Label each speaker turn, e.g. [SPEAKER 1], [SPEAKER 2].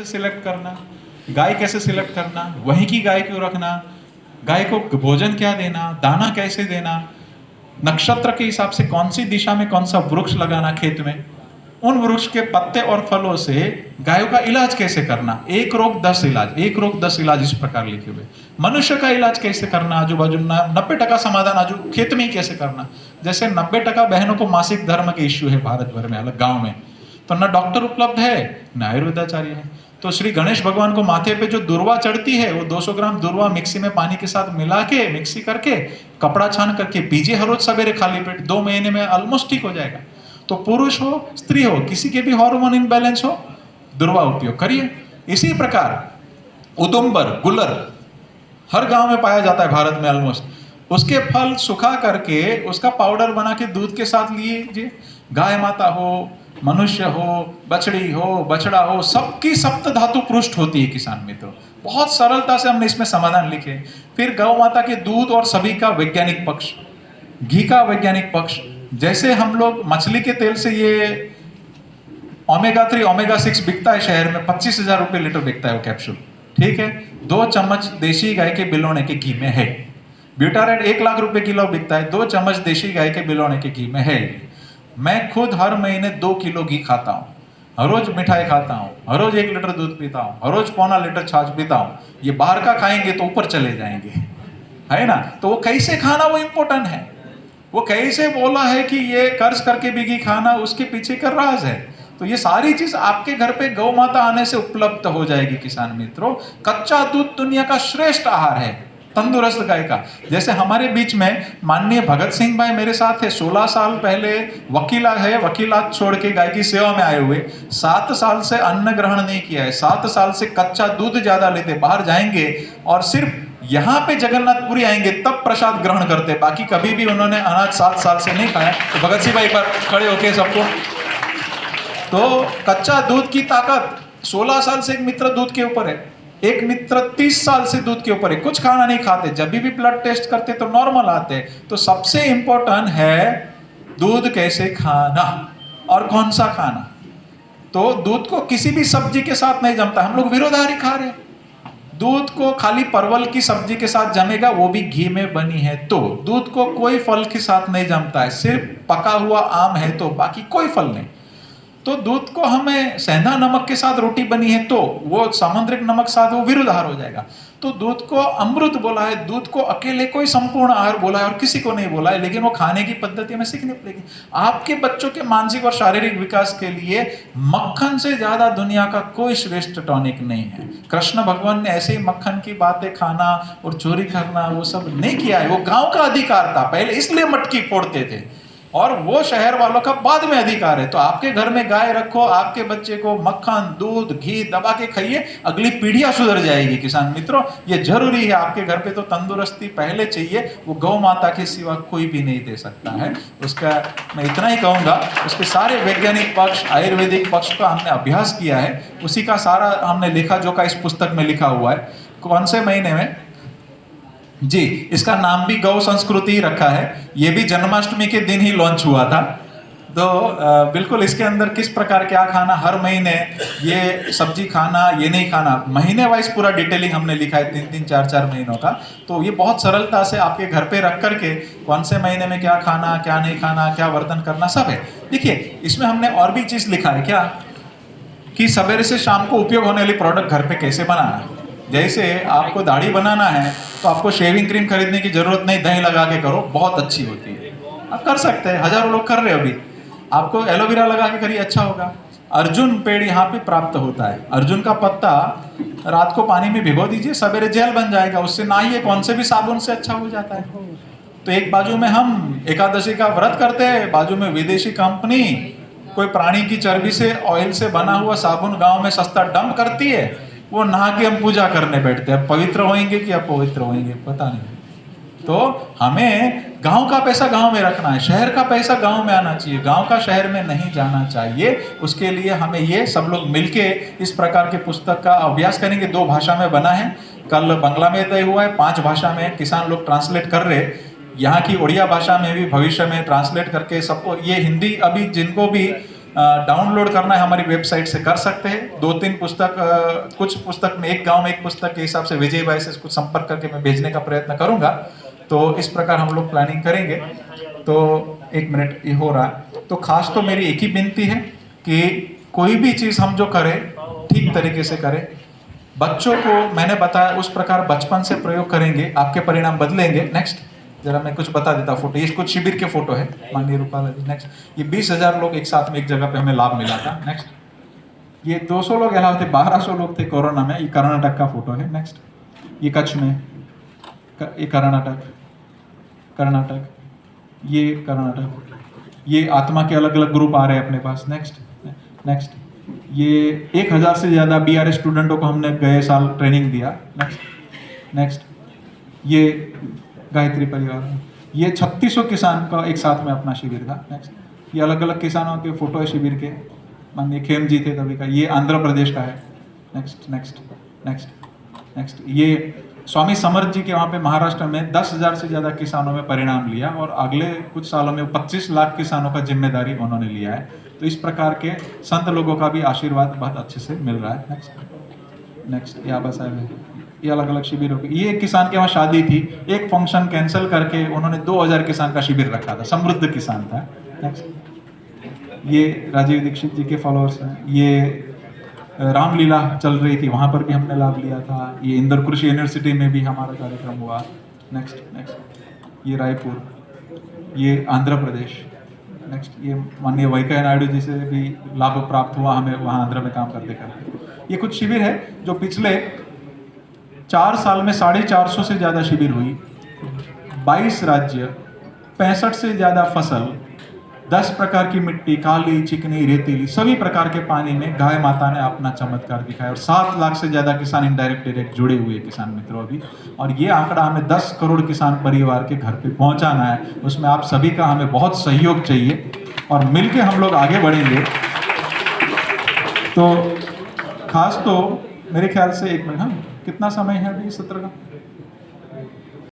[SPEAKER 1] कैसे सिलेक्ट करना, गाय कैसे सिलेक्ट करना, वहीं की गाय क्यों रखना, गाय को भोजन क्या देना, दाना कैसे देना, नक्षत्र के हिसाब से कौन सी दिशा में कौन सा वृक्ष लगाना खेत में, उन वृक्ष के पत्ते और फलों से गायों का इलाज कैसे करना, एक रोग 10 इलाज, एक रोग 10 इलाज इस प्रकार लिखे हुए। मनुष्य का इलाज कैसे करना, आजू बाजू 90% समाधान आजू खेत में ही कैसे करना। जैसे 90% बहनों को मासिक धर्म के इश्यू है भारत भर में, अलग गांव में, तो न डॉक्टर उपलब्ध है न आयुर्वेदाचार्य है। तो श्री गणेश भगवान को माथे पे जो दुर्वा चढ़ती है, वो 200 ग्राम दुर्वा मिक्सी में पानी के साथ मिला के मिक्सी करके कपड़ा छान करके पीजिए हर रोज सवेरे खाली पेट, 2 महीने में ऑलमोस्ट ठीक हो जाएगा। तो पुरुष हो स्त्री हो किसी के भी हार्मोन इनबैलेंस हो, दुर्वा उपयोग करिए। इसी प्रकार उदुम्बर गुलर हर गांव में पाया जाता है भारत में ऑलमोस्ट, उसके फल सुखा करके उसका पाउडर बना के दूध के साथ लीजिए। गाय माता हो, मनुष्य हो, बछड़ी हो, बछड़ा हो, सबकी सप्त धातु पृष्ठ होती है किसान मित्रों। बहुत सरलता से हमने इसमें समाधान लिखे। फिर गौ माता के दूध और सभी का वैज्ञानिक पक्ष, घी का वैज्ञानिक पक्ष। जैसे हम लोग मछली के तेल से ये ओमेगा 3 ओमेगा 6 बिकता है शहर में, 25,000 रुपये लीटर बिकता है वो कैप्सूल, ठीक है। 2 चम्मच देशी गाय के बिलोने के घी में है। ब्यूटारेट 1 लाख रुपए किलो बिकता है, 2 चम्मच देशी गाय के बिलोने के घी में है। मैं खुद हर महीने 2 किलो घी खाता हूँ, हर रोज मिठाई खाता हूँ, हर रोज 1 लीटर दूध पीता हूँ, हर रोज 1.25 लीटर छाछ पीता हूँ। ये बाहर का खाएंगे तो ऊपर चले जाएंगे, है ना। तो वो कैसे खाना वो इम्पोर्टेंट है, वो कैसे बोला है कि ये कर्ज करके भी घी खाना, उसके पीछे का राज है। तो ये सारी चीज आपके घर पे गौ माता आने से उपलब्ध हो जाएगी किसान मित्रों। कच्चा दूध दुनिया का श्रेष्ठ आहार है तंदुरुस्त गाय का। जैसे हमारे बीच में माननीय भगत सिंह भाई मेरे साथ है, 16 साल पहले वकीला है, वकीलात छोड़ के गाय की सेवा में आए हुए, 7 साल से अन्न ग्रहण नहीं किया है, 7 साल से कच्चा दूध ज्यादा लेते, बाहर जाएंगे और सिर्फ यहाँ पे जगन्नाथपुरी आएंगे तब प्रसाद ग्रहण करते, बाकी कभी भी उन्होंने अनाज 7 साल से नहीं खाया। तो भगत सिंह भाई पर खड़े होके सबको, तो कच्चा दूध की ताकत 16 साल से एक मित्र दूध के ऊपर है, एक मित्र 30 साल से दूध के ऊपर है, कुछ खाना नहीं खाते, जब भी ब्लड टेस्ट करते तो नॉर्मल आते। तो सबसे इंपॉर्टेंट है दूध कैसे खाना और कौन सा खाना। तो दूध को किसी भी सब्जी के साथ नहीं जमता, हम लोग विरोधारी खा रहे हैं। दूध को खाली परवल की सब्जी के साथ जमेगा, वो भी घी में बनी है तो। दूध को कोई फल के साथ नहीं जमता है, सिर्फ पका हुआ आम है तो, बाकी कोई फल नहीं। तो दूध को हमें सेंधा नमक के साथ रोटी बनी है तो वो सामुद्रिक नमक साथ वो विरुद्ध आहार हो जाएगा। तो दूध को अमृत बोला है, दूध को अकेले कोई संपूर्ण आहार बोला है और किसी को नहीं बोला है, लेकिन वो खाने की पद्धति हमें सीखनी पड़ेगी। आपके बच्चों के मानसिक और शारीरिक विकास के लिए मक्खन से ज्यादा दुनिया का कोई श्रेष्ठ टॉनिक नहीं है। कृष्ण भगवान ने ऐसे ही मक्खन की बातें खाना और चोरी करना वो सब नहीं किया है, वो गांव का अधिकार था पहले, इसलिए मटकी फोड़ते थे, और वो शहर वालों का बाद में अधिकार है। तो आपके घर में गाय रखो, आपके बच्चे को मक्खन दूध घी दबा के खाइए, अगली पीढ़ियां सुधर जाएगी किसान मित्रों। ये जरूरी है, आपके घर पे तो तंदुरुस्ती पहले चाहिए, वो गौ माता के सिवा कोई भी नहीं दे सकता है। उसका मैं इतना ही कहूँगा, उसके सारे वैज्ञानिक पक्ष आयुर्वेदिक पक्ष का हमने अभ्यास किया है, उसी का सारा हमने लेखा जोखा इस पुस्तक में लिखा हुआ है। कौन से महीने में जी, इसका नाम भी गौ संस्कृति रखा है, ये भी जन्माष्टमी के दिन ही लॉन्च हुआ था। तो बिल्कुल इसके अंदर किस प्रकार क्या खाना, हर महीने ये सब्जी खाना ये नहीं खाना, महीने वाइज पूरा डिटेलिंग हमने लिखा है, 3-3 4-4 महीनों का। तो ये बहुत सरलता से आपके घर पे रख करके कौन से महीने में क्या खाना क्या नहीं खाना, क्या वर्तन करना सब है। देखिए इसमें हमने और भी चीज लिखा है क्या, कि सवेरे से शाम को उपयोग होने वाली प्रोडक्ट घर पे कैसे बनाना। जैसे आपको दाढ़ी बनाना है तो आपको शेविंग क्रीम खरीदने की जरूरत नहीं, दही लगा के करो, बहुत अच्छी होती है, आप कर सकते हैं, हजारों लोग कर रहे हो अभी। आपको एलोवेरा लगा के करिए, अच्छा होगा। अर्जुन पेड़ यहाँ पे प्राप्त होता है, अर्जुन का पत्ता रात को पानी में भिगो दीजिए, सवेरे जेल बन जाएगा, उससे नहाइए, कौन से भी साबुन से अच्छा हो जाता है। तो एक बाजू में हम एकादशी का व्रत करते हैं, बाजू में विदेशी कंपनी कोई प्राणी की चर्बी से ऑयल से बना हुआ साबुन गाँव में सस्ता डंप करती है, वो नहा के हम पूजा करने बैठते हैं। पवित्र होएंगे कि अपवित्र होएंगे पता नहीं। तो हमें गांव का पैसा गांव में रखना है, शहर का पैसा गांव में आना चाहिए, गांव का शहर में नहीं जाना चाहिए। उसके लिए हमें ये सब लोग मिलके इस प्रकार के पुस्तक का अभ्यास करेंगे। 2 भाषा में बना है, कल बांग्ला में तय हुआ है, 5 भाषा में किसान लोग ट्रांसलेट कर रहे, यहाँ की उड़िया भाषा में भी भविष्य में ट्रांसलेट करके सबको, ये हिंदी अभी जिनको भी डाउनलोड करना है हमारी वेबसाइट से कर सकते हैं। 2-3 पुस्तक, कुछ पुस्तक में एक गांव में एक पुस्तक के हिसाब से विजय भाई से कुछ संपर्क करके मैं भेजने का प्रयत्न करूंगा। तो इस प्रकार हम लोग प्लानिंग करेंगे। तो 1 मिनट ये हो रहा है। तो खास तो मेरी एक ही विनती है कि कोई भी चीज़ हम जो करें ठीक तरीके से करें। बच्चों को मैंने बताया उस प्रकार बचपन से प्रयोग करेंगे, आपके परिणाम बदलेंगे। नेक्स्ट जरा मैं कुछ बता देता फोटो, ये कुछ शिविर के फोटो है माननीय रूपाल जी। नेक्स्ट, ये 20,000 लोग एक साथ में एक जगह पे हमें लाभ मिला था। नेक्स्ट, ये 200 लोग अलावा थे, 1200 लोग थे कोरोना में। ये कर्नाटक का फोटो है। नेक्स्ट, ये कच्छ में, ये कर्नाटक, ये कर्नाटक, ये आत्मा के अलग अलग ग्रुप आ रहे हैं अपने पास। नेक्स्ट, ये 1000 से ज़्यादा BRS स्टूडेंटों को हमने गए साल ट्रेनिंग दिया। नेक्स्ट, ये गायत्री परिवार, ये 3600 किसान का एक साथ में अपना शिविर था। नेक्स्ट, ये अलग अलग किसानों के फोटो है शिविर के, माननीय खेम जी थे तभी का। ये आंध्र प्रदेश का है। नेक्स्ट, ये स्वामी समर्थ जी के वहाँ पे महाराष्ट्र में 10,000 से ज़्यादा किसानों में परिणाम लिया और अगले कुछ सालों में 25 लाख किसानों का जिम्मेदारी उन्होंने लिया है। तो इस प्रकार के संत लोगों का भी आशीर्वाद बहुत अच्छे से मिल रहा है। नेक्स्ट, ये आबा साहब है, ये अलग अलग शिविरों की। ये एक किसान के वहाँ शादी थी, एक फंक्शन कैंसिल करके उन्होंने 2000 किसान का शिविर रखा था, समृद्ध किसान था। नेक्स्ट, ये राजीव दीक्षित जी के फॉलोअर्स हैं। ये रामलीला चल रही थी, वहाँ पर भी हमने लाभ लिया था। ये इंदौर कृषि यूनिवर्सिटी में भी हमारा कार्यक्रम हुआ। नेक्स्ट, ये रायपुर, ये आंध्र प्रदेश। नेक्स्ट, ये माननीय वेंकैया नायडू जी से भी लाभ प्राप्त हुआ हमें वहाँ आंध्र में काम करते करते। ये कुछ शिविर है जो पिछले 4 साल में 450 से ज़्यादा शिविर हुई, 22 राज्य, 65 से ज़्यादा फसल, 10 प्रकार की मिट्टी, काली, चिकनी, रेतीली, सभी प्रकार के पानी में गाय माता ने अपना चमत्कार दिखाया। और 7 लाख से ज़्यादा किसान इनडायरेक्ट डायरेक्ट जुड़े हुए किसान मित्रों अभी। और ये आंकड़ा हमें 10 करोड़ किसान परिवार के घर पे पहुंचाना है। उसमें आप सभी का हमें बहुत सहयोग चाहिए और मिलके हम लोग आगे बढ़ेंगे। तो खास तो मेरे ख्याल से 1 मिनट, हाँ कितना समय है अभी सत्र का?